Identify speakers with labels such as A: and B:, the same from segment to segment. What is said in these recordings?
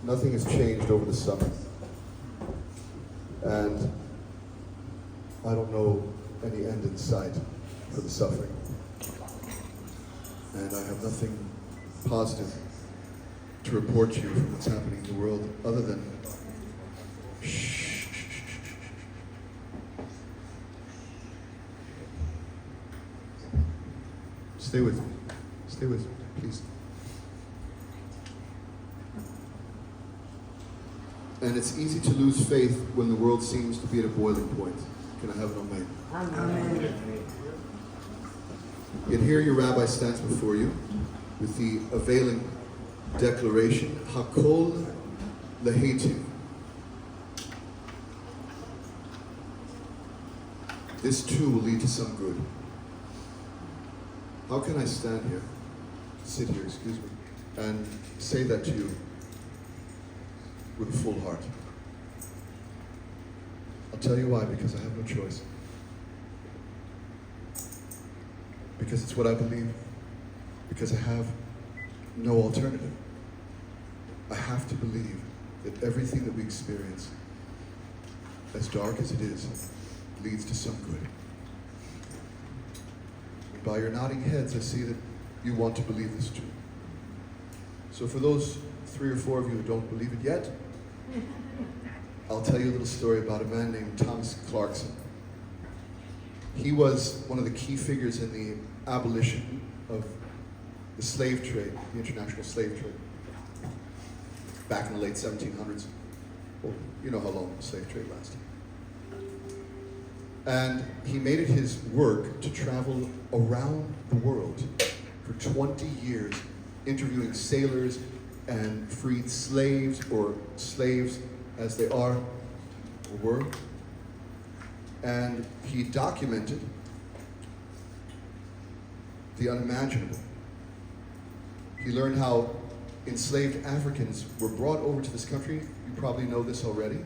A: Nothing has changed over the summer. And I don't know any end in sight for the suffering. And I have nothing positive to report to you from what's happening in the world other than shh. Stay with me. Stay with me, please. And it's easy to lose faith when the world seems to be at a boiling point. Can I have an amen?
B: Amen.
A: Yet here your rabbi stands before you with the availing declaration, Hakol Lehetu. This too will lead to some good. How can I stand here, sit here, excuse me, and say that to you with a full heart? I'll tell you why, because I have no choice. Because it's what I believe. Because I have no alternative. I have to believe that everything that we experience, as dark as it is, leads to some good. By your nodding heads, I see that you want to believe this too. So for those 3 or 4 of you who don't believe it yet, I'll tell you a little story about a man named Thomas Clarkson. He was one of the key figures in the abolition of the slave trade, the international slave trade, back in the late 1700s. Well, you know how long the slave trade lasted. And he made it his work to travel around the world for 20 years, interviewing sailors and freed slaves, or slaves as they are or were. And he documented the unimaginable. He learned how enslaved Africans were brought over to this country. You probably know this already.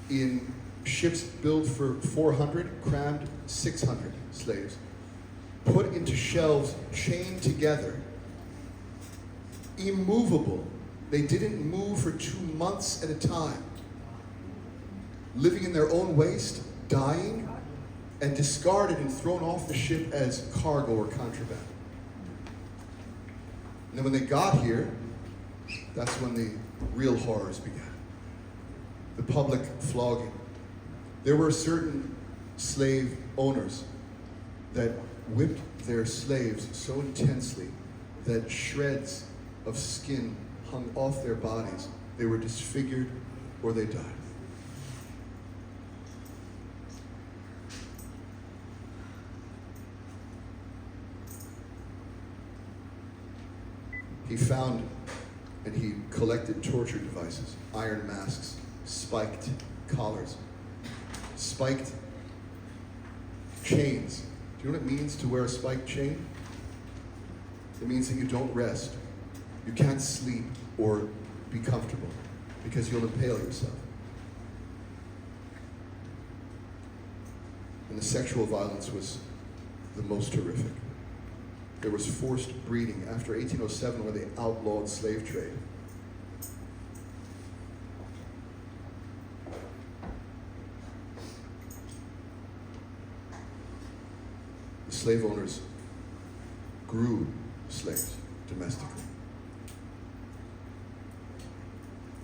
A: In ships built for 400, crammed 600 slaves, put into shelves, chained together, immovable. They didn't move for 2 months at a time, living in their own waste, dying, and discarded and thrown off the ship as cargo or contraband. And then when they got here, that's when the real horrors began. The public flogging. There were certain slave owners that whipped their slaves so intensely that shreds of skin hung off their bodies. They were disfigured or they died. He found and he collected torture devices, iron masks, spiked collars, spiked chains. Do you know what it means to wear a spiked chain? It means that you don't rest. You can't sleep or be comfortable because you'll impale yourself. And the sexual violence was the most horrific. There was forced breeding after 1807 when they outlawed slave trade. The slave owners grew slaves domestically.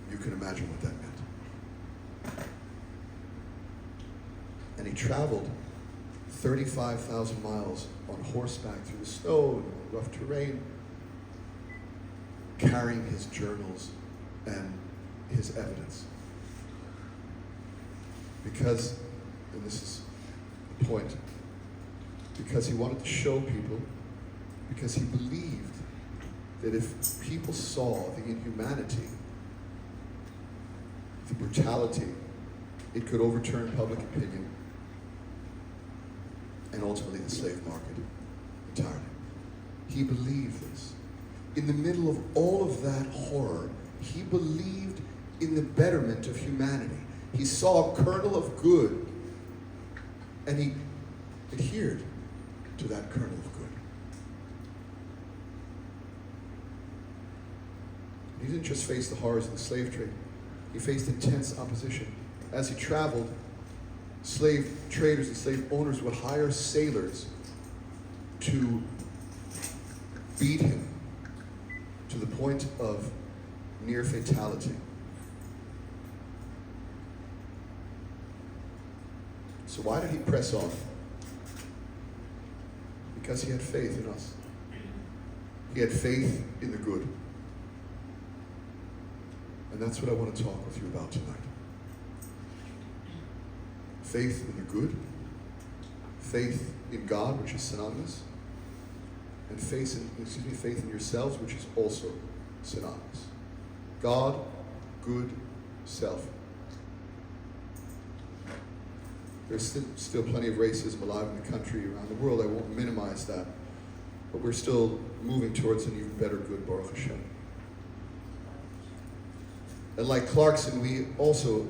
A: You can imagine what that meant. And he traveled 35,000 miles on horseback through the snow and rough terrain, carrying his journals and his evidence. Because, and this is the point, because he wanted to show people, because he believed that if people saw the inhumanity, the brutality, it could overturn public opinion and ultimately the slave market entirely. He believed this. In the middle of all of that horror, he believed in the betterment of humanity. He saw a kernel of good, and he adhered to that kernel of good. He didn't just face the horrors of the slave trade. He faced intense opposition. As he traveled, slave traders and slave owners would hire sailors to beat him to the point of near fatality. So why did he press on? Because he had faith in us. He had faith in the good. And that's what I want to talk with you about tonight. Faith in the good, faith in God, which is synonymous, and faith in yourselves, which is also synonymous. God, good, self. There's still plenty of racism alive in the country, around the world. I won't minimize that. But we're still moving towards an even better good, Baruch Hashem. And like Clarkson, we also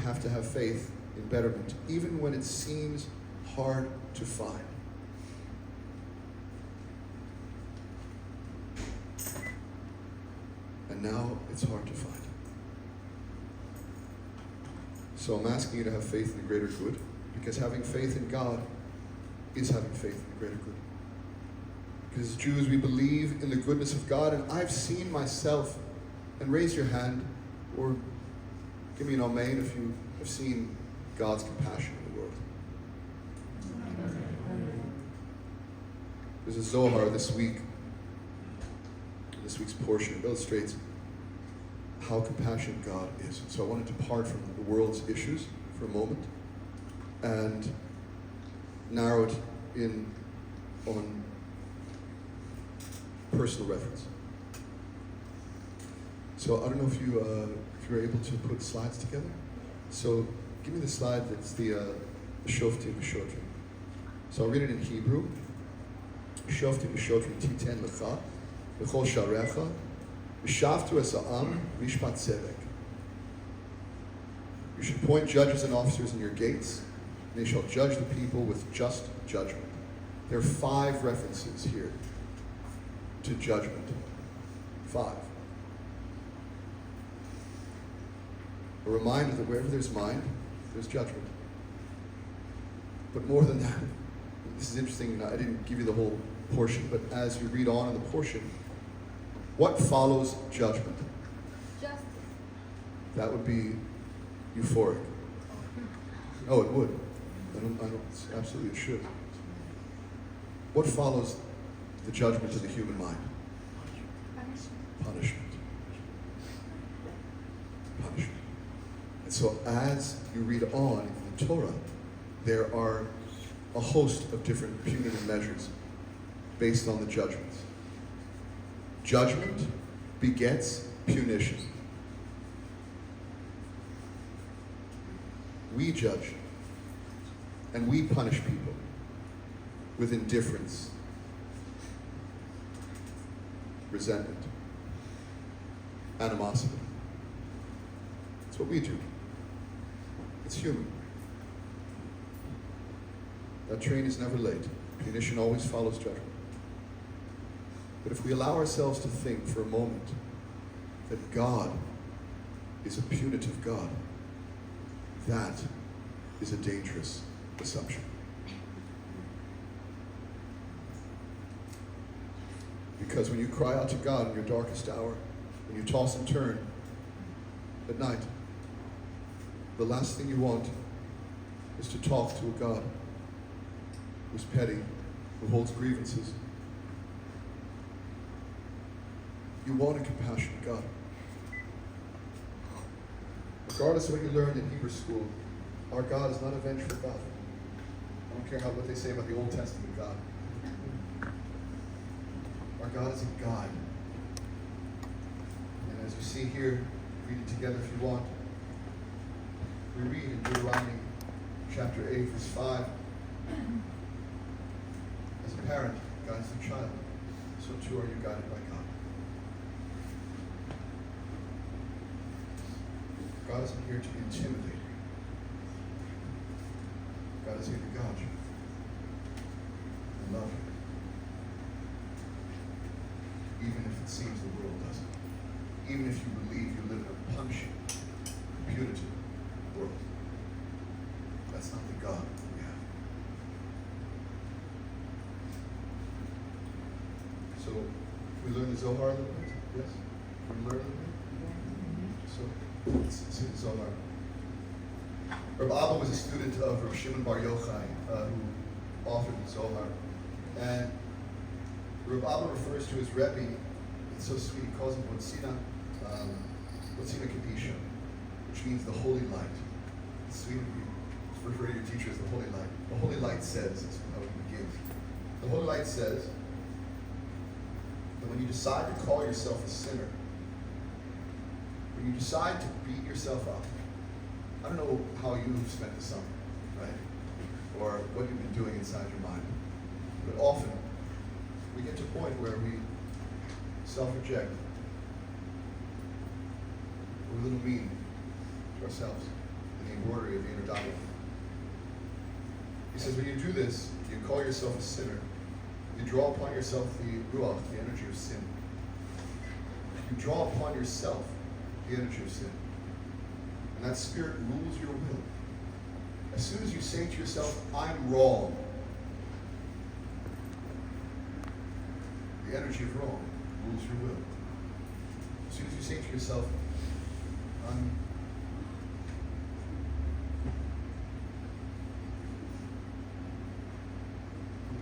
A: have to have faith in betterment, even when it seems hard to find. And now it's hard to find. So I'm asking you to have faith in the greater good, because having faith in God is having faith in the greater good. Because as Jews, we believe in the goodness of God, and I've seen myself, and raise your hand, or give me an amen if you have seen God's compassion in the world. There's a Zohar this week's portion. It illustrates how compassionate God is. So I want to depart from the world's issues for a moment and narrow it in on personal reference. So I don't know if you're able to put slides together. So give me the slide that's the Shoftim V'Shotrim. So I'll read it in Hebrew. Shoftim V'Shotrim Titen Lecha V'chol Sharecha V'Shavtu Es Ha'am Mishpat Tzedek. You should appoint judges and officers in your gates, and they shall judge the people with just judgment. There are 5 references here to judgment. 5. A reminder that wherever there's mind, there's judgment. But more than that, this is interesting, I didn't give you the whole portion, but as you read on in the portion, what follows judgment?
B: Justice.
A: That would be euphoric. Oh, it would. Absolutely it should. What follows the judgment of the human mind? Punishment. Punishment. And so as you read on in the Torah, there are a host of different punitive measures based on the judgments. Judgment begets punition. We judge and we punish people with indifference, resentment, animosity. It's what we do. It's human. That train is never late. Punition always follows judgment. But if we allow ourselves to think for a moment that God is a punitive God, that is a dangerous assumption. Because when you cry out to God in your darkest hour, when you toss and turn at night, the last thing you want is to talk to a God who's petty, who holds grievances. You want a compassionate God. Regardless of what you learned in Hebrew school, our God is not a vengeful God. I don't care what they say about the Old Testament God. Our God is a God. And as you see here, read it together if you want. We read in Deuteronomy chapter 8, verse 5. As a parent guides their child, so too are you guided by God. God isn't here to intimidate you. God is here to guide you and love you, even if it seems the world doesn't. even if you believe you live in a punishing, punitive world. That's not the God we have. So, we learn the Zohar a little bit? Yes? Can we learn a little bit? So, let's see the Zohar. Rabbi Abba was a student of Rabbi Shimon Bar Yochai, who authored the Zohar. And Rabbi Abba refers to his Rebbe, it's so sweet, he calls him Wotzina Kedisha, which means the holy light. It's sweet of you to refer to your teacher as the holy light. The holy light says, that's how it begins. The holy light says that when you decide to call yourself a sinner, when you decide to beat yourself up, I don't know how you've spent the summer, right? Or what you've been doing inside your mind. But often, we get to a point where we self-reject. We're a little mean to ourselves in the embroidery of the inner dialogue. He says, when you do this, you call yourself a sinner. You draw upon yourself the ruach, the energy of sin. You draw upon yourself the energy of sin. And that spirit rules your will. As soon as you say to yourself, I'm wrong, the energy of wrong rules your will. As soon as you say to yourself, I'm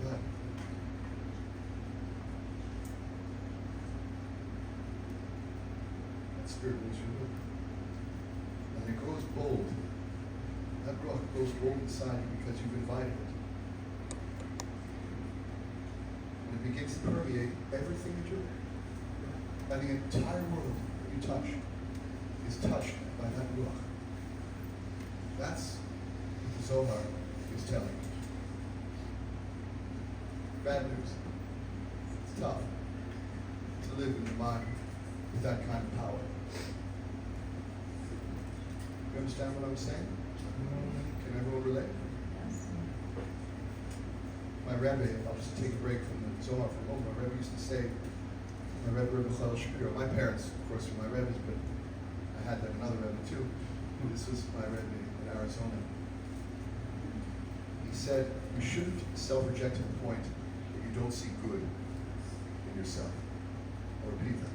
A: glad. That spirit rules your will. And it grows bold. That rock grows bold inside you because you've invited it. And it begins to permeate everything you do. And the entire world that you touch is touched by that ruach. That's what the Zohar is telling you. Bad news. It's tough to live in the mind with that kind of power. You understand what I'm saying? Can everyone relate? Yes. My Rebbe, I'll just take a break from the Zohar for a moment. My Rebbe used to say, my Rebbe Shapiro, my parents, of course, were my Rebbes, but I had to have another Rebbe too. This was my Rebbe in Arizona. He said, you shouldn't self-reject to the point that you don't see good in yourself. I'll repeat that.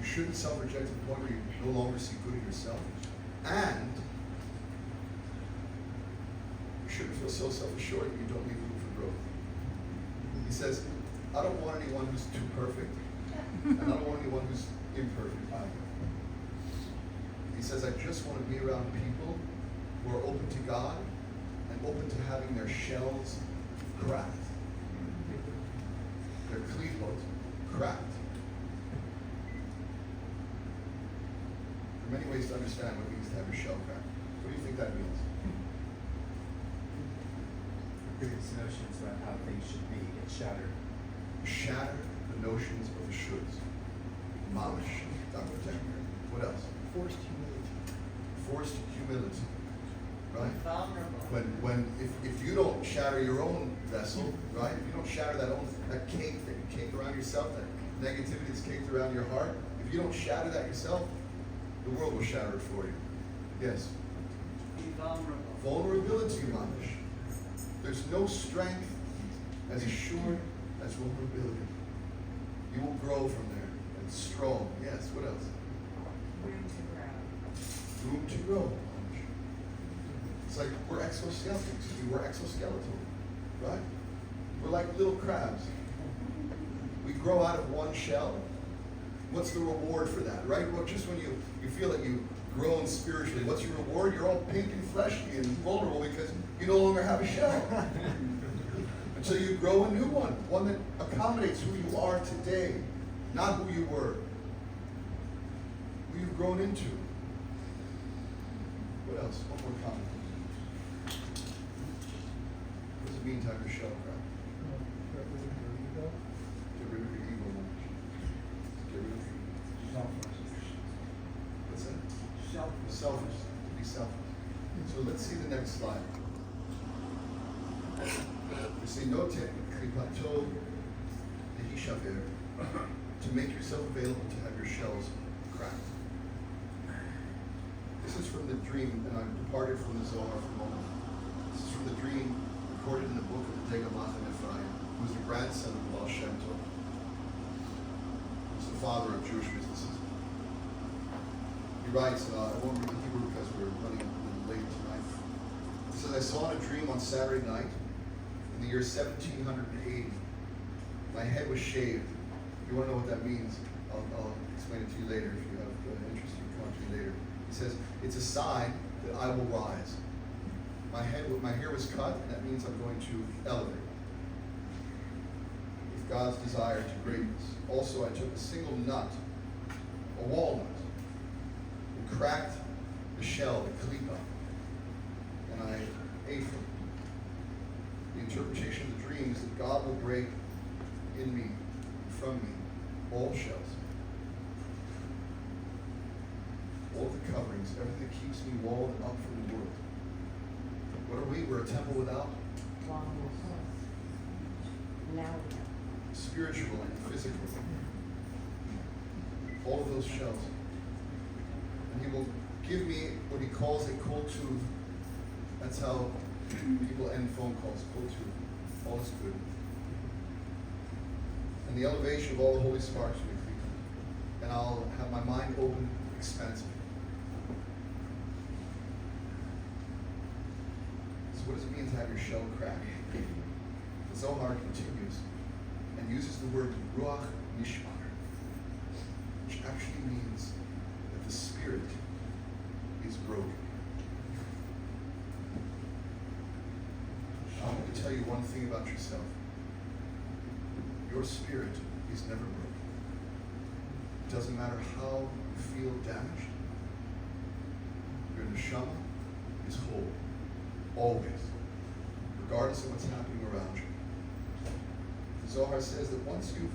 A: You shouldn't self-reject to the point where you no longer see good in yourself. And you shouldn't feel so self-assured that you don't leave room for growth. He says, I don't want anyone who's too perfect, and I don't want anyone who's imperfect either. He says, I just want to be around people who are open to God and open to having their shells cracked. Their klipot cracked. There are many ways to understand what it means to have your shell cracked. What do you think that means?
B: Previous notions about how things should be get shattered.
A: Shatter the notions of the shoulds. Mamish. Dr. Tessler. What else?
C: Forced humility.
A: Forced humility. Right?
D: Vulnerable.
A: If you don't shatter your own vessel, right? If you don't shatter that cake that you cake around yourself, that negativity that's caked around your heart, if you don't shatter that yourself, the world will shatter it for you. Yes?
D: Be vulnerable.
A: Vulnerability, Mamish. There's no strength as assured as vulnerability. You will grow from there and strong. Yes, what else?
D: Room to grow.
A: Room to grow. It's like we're exoskeletons. We're exoskeletal, right? We're like little crabs. We grow out of one shell. What's the reward for that, right? Well, just when you feel that you've grown spiritually, what's your reward? You're all pink and fleshy and vulnerable because you no longer have a shell. Until you grow a new one that accommodates who you are today, not who you were, who you've grown into. What else? One more comment. What does it mean to have your shell cracked?
C: Get rid of your ego.
A: Get rid of your ego. Get rid of your what's that? Selfish. To be selfish. So let's see the next slide. We see note klipato dehishaver, to make yourself available to have your shells cracked. This is from the dream, and I've departed from the Zohar for a moment. This is from the dream recorded in the book of the Degamach and Ephraim, who was the grandson of Baal Shem Tov. He was the father of Jewish mysticism. He writes, I won't read the Hebrew because we're running a little late tonight. He says, I saw in a dream on Saturday night, in the year 1780. My head was shaved. If you want to know what that means, I'll explain it to you later if you have interest in coming to me later. He says, it's a sign that I will rise. My hair was cut, and that means I'm going to elevate. With God's desire to greatness. Also, I took a single nut, a walnut, and cracked the shell, the klipa, and I ate them. The interpretation of the dream is that God will break in me, from me, all shells. All of the coverings, everything that keeps me walled up from the world. What are we? We're a temple without? Spiritual and physical. All of those shells. And he will give me what he calls a kol tuv. That's how people end phone calls, kol tuv. All is good. And the elevation of all the holy sparks will be clean. And I'll have my mind open, expansive. So what does it mean to have your shell cracked? The Zohar continues and uses the word ruach nishmar, which actually means that the spirit is broken. I want to tell you one thing about yourself. Your spirit is never broken. It doesn't matter how you feel damaged. Your neshama is whole, always, regardless of what's happening around you. The Zohar says that once you've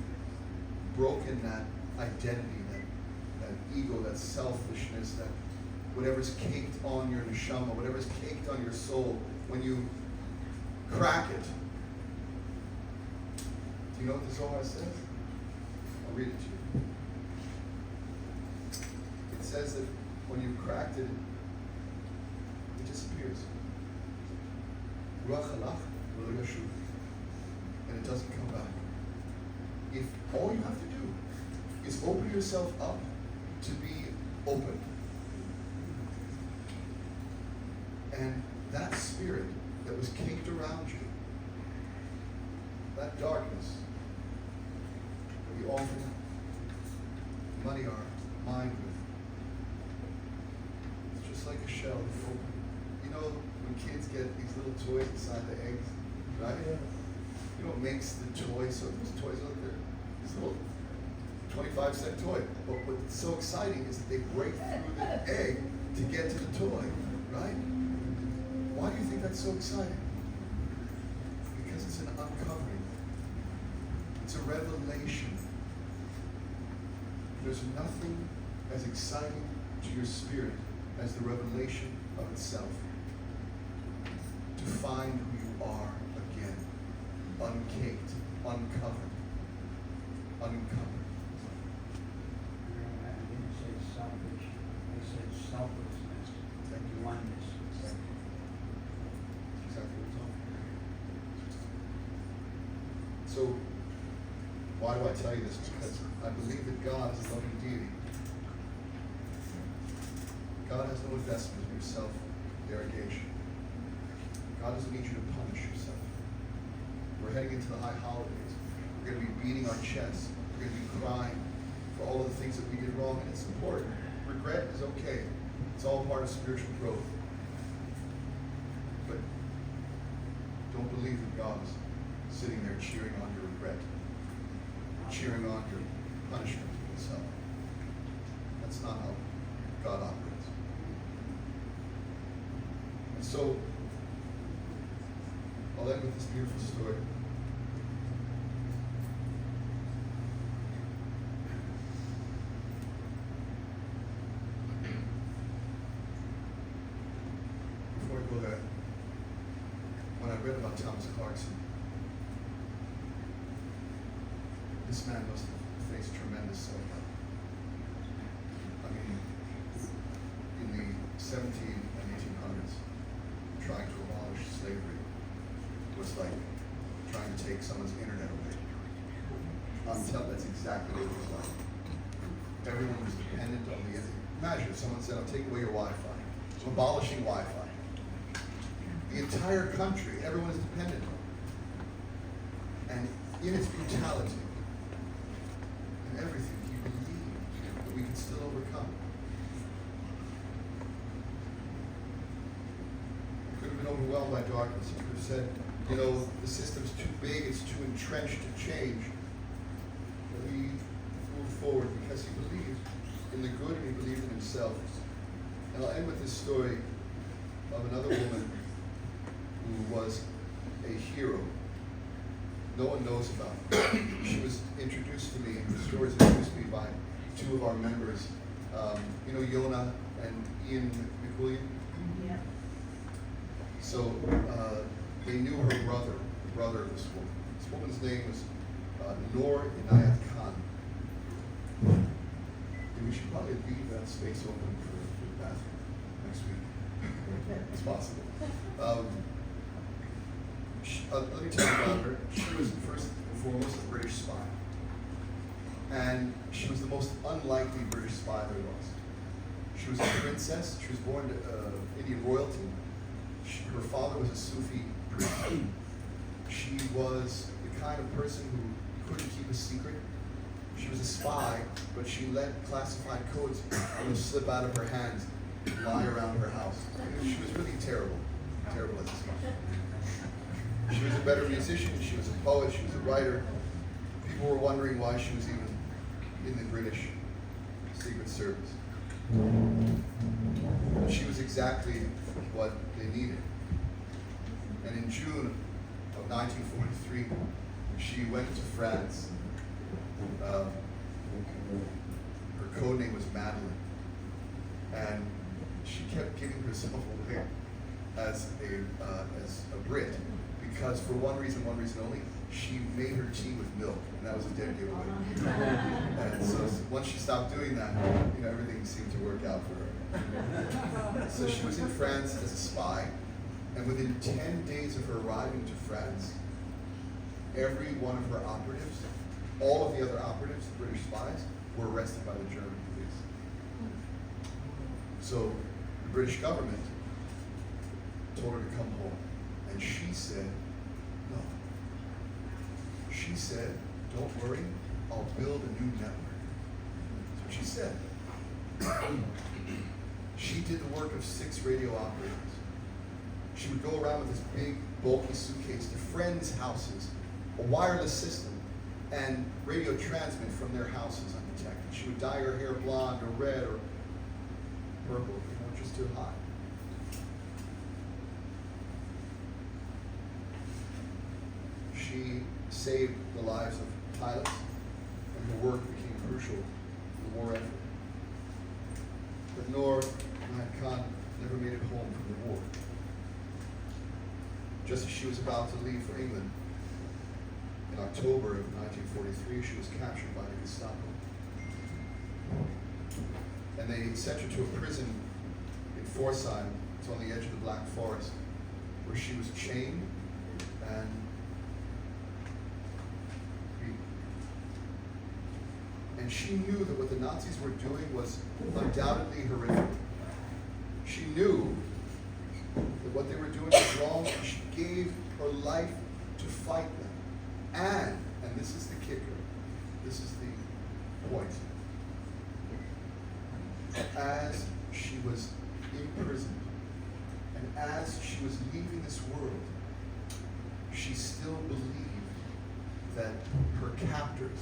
A: broken that identity, that ego, that selfishness, that whatever's caked on your neshama, whatever's caked on your soul, when you crack it, do you know what the Zohar says? I'll read it to you. It says that when you've cracked it, it disappears. Ruach halach v'lo yashuv. And it doesn't come back. If all you have to do is open yourself up to be open, and that spirit that was caked around you, that darkness that we often muddy our mind with, it's just like a shell that's open. You know when kids get these little toys inside the eggs, right?
C: Yeah.
A: You know what makes the toy, so those toys out there, this little 25-cent toy. But what's so exciting is that they break through the egg to get to the toy, right? Why do you think that's so exciting? Because it's an uncovering. It's a revelation. There's nothing as exciting to your spirit as the revelation of itself. To find who you are again, uncaked, uncovered, uncovered.
E: I didn't say selfish, I said selflessness, and oneness.
A: That's exactly what it's all. So, why do I tell you this? Because I believe that God is a loving deity. God has no investment in your self-derogation. God doesn't need you to punish yourself. We're heading into the high holidays. We're going to be beating our chests. We're going to be crying for all of the things that we did wrong, and it's important. Regret is okay. It's all part of spiritual growth. But don't believe that God is sitting there cheering on your regret, cheering on your punishment of yourself. That's not how God operates. And so, I'll end with this beautiful story. Before I go there, when I read about Thomas Clarkson, this man must have faced tremendous suffering. 17 and 1800s, trying to abolish slavery was like trying to take someone's internet away. I'm telling that's exactly what it was like. Everyone was dependent on the internet. Imagine if someone said, "I'm taking away your Wi-Fi. I'm abolishing Wi-Fi." The entire country, everyone is dependent on it. And in its brutality, and everything, he believed that we could still overcome. He could have been overwhelmed by darkness. He could have said, you know, the system's too big, it's too entrenched to change. But he moved forward because he believed in the good and he believed in himself. And I'll end with this story of another woman who was a hero. No one knows about her. She was introduced to me, the story was introduced to me by two of our members, you know, Yona and Ian McWilliam.
D: Yeah.
A: So they knew her brother, the brother of this woman. This woman's name was Noor Inayat Khan. And we should probably leave that space open for the bathroom next week. It's possible. Let me tell you about her. She was first and foremost a British spy. And she was the most unlikely British spy there was. She was a princess. She was born to Indian royalty. Her father was a Sufi priest. She was the kind of person who couldn't keep a secret. She was a spy, but she let classified codes slip out of her hands and lie around her house. She was really terrible as a spy. She was a better musician, she was a poet, she was a writer. People were wondering why she was even in the British Secret Service. But she was exactly what they needed. And in June of 1943, she went to France. Her code name was Madeline. And she kept giving herself away as a Brit. Because for one reason only, she made her tea with milk, and that was a dead giveaway. And so once she stopped doing that, you know, everything seemed to work out for her. So she was in France as a spy, and within 10 days of her arriving to France, every one of her operatives, all of the other operatives, the British spies, were arrested by the German police. So the British government told her to come home. And she said, no. She said, don't worry, I'll build a new network. That's what she said. She did the work of 6 radio operators. She would go around with this big, bulky suitcase to friends' houses, a wireless system, and radio transmit from their houses undetected. She would dye her hair blonde or red or purple, just too hot. She saved the lives of pilots, and her work became crucial in the war effort. But Noor Inayat Khan never made it home from the war. Just as she was about to leave for England, in October of 1943, she was captured by the Gestapo. And they sent her to a prison in Forsheim. It's on the edge of the Black Forest, where she was chained and beaten. And she knew that what the Nazis were doing was undoubtedly horrific. She knew that what they were doing was wrong, and she gave her life to fight them. And this is the kicker, this is the point. As she was imprisoned, and as she was leaving this world, she still believed that her captors,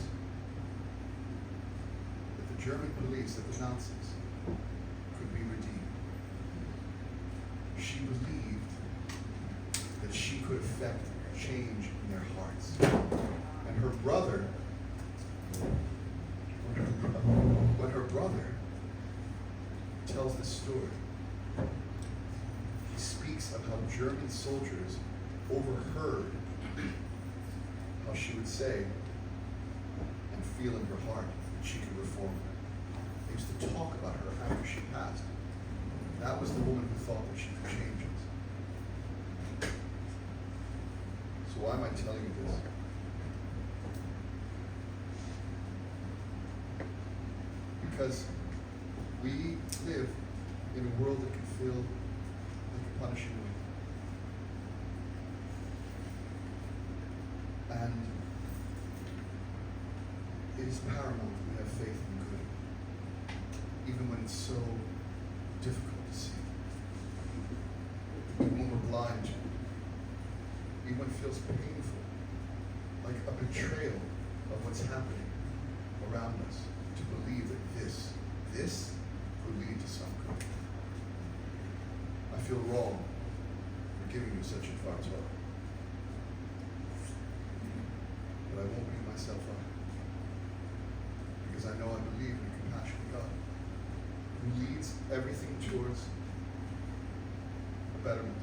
A: that the German police, that the Nazis, could be redeemed. She believed that she could affect change in their hearts. And her brother, when her brother tells this story, he speaks of how German soldiers overheard how she would say and feel in her heart that she could reform. They used to talk about her after she passed That was the woman who thought that she could change it. So why am I telling you this? Because we live in a world that can feel like a punishing way. And it is paramount that we have faith in good, even when it's so difficult to see. Even when we're blind, even when it feels painful, like a betrayal of what's happening around us, to believe that this will lead to some good. I feel wrong for giving you such advice, but I won't beat myself up, because I know I believe in a compassionate God who leads everything towards a betterment.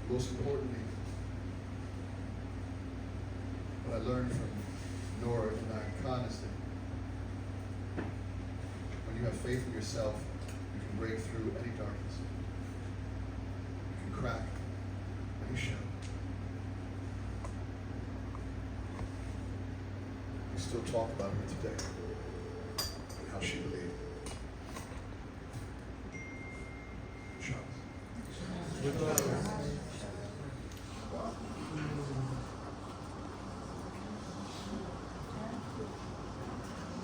A: Most importantly, what I learned from Nora and Khan is that when you have faith in yourself, you can break through any darkness. You can crack any shell. We still talk about her today and how she believed. Shabbos.